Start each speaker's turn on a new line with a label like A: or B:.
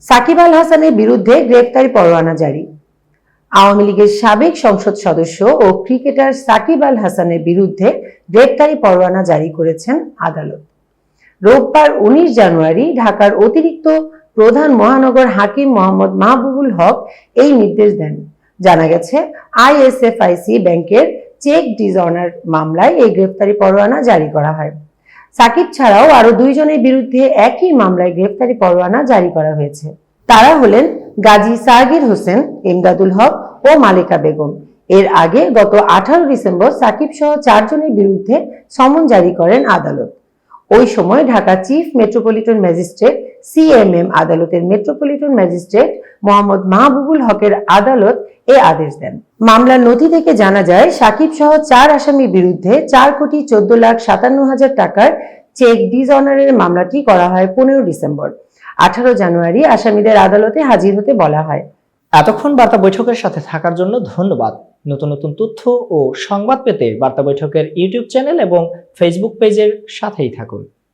A: সাকিব আল হাসানের বিরুদ্ধে গ্রেফতারি পরোয়ানা জারি। আওয়ামী লীগের সাবেক সংসদ সদস্য ও ক্রিকেটার সাকিব আল হাসানের বিরুদ্ধে গ্রেফতারি পরোয়ানা জারি করেছেন আদালত। রোববার 19 জানুয়ারি ঢাকার অতিরিক্ত প্রধান মহানগর হাকিম মোহাম্মদ মাহবুবুল হক এই নির্দেশ দেন। জানা গেছে, আইএসএফআইসি ব্যাংকের চেক ডিসঅনার মামলায় এই গ্রেফতারি পরোয়ানা জারি করা হয়। সাকিব ছাড়াও আরো দুইজনের বিরুদ্ধে একই মামলায় গ্রেফতারি পরোয়ানা জারি করা হয়েছে। তারা হলেন গাজী সাগির হোসেন, ইমদাদুল হক ও মালিকা বেগম। এর আগে গত 18 ডিসেম্বর সাকিব সহ 4 জনের বিরুদ্ধে সমন জারি করেন আদালত। ওই সময় Dhaka chief metropolitan magistrate CMM আদালতের মেট্রোপলিটন ম্যাজিস্ট্রেট মোহাম্মদ মাহবুবুল হকের আদালত এ আদেশ দেন। মামলার নথি থেকে জানা যায়, সাকিব সহ 4 আসামির বিরুদ্ধে 4,14,57,000 টাকার চেক ডিসঅনারের মামলাটি করা হয় 15 ডিসেম্বর। 18 জানুয়ারি আসামিদের আদালতে হাজির হতে বলা হয়।
B: এতক্ষণ বার্তা বৈঠকের সাথে থাকার জন্য ধন্যবাদ। নতুন নতুন তথ্য ও সংবাদ পেতে বার্তা বৈঠকের ইউটিউব চ্যানেল এবং ফেসবুক পেজের সাথেই থাকুন।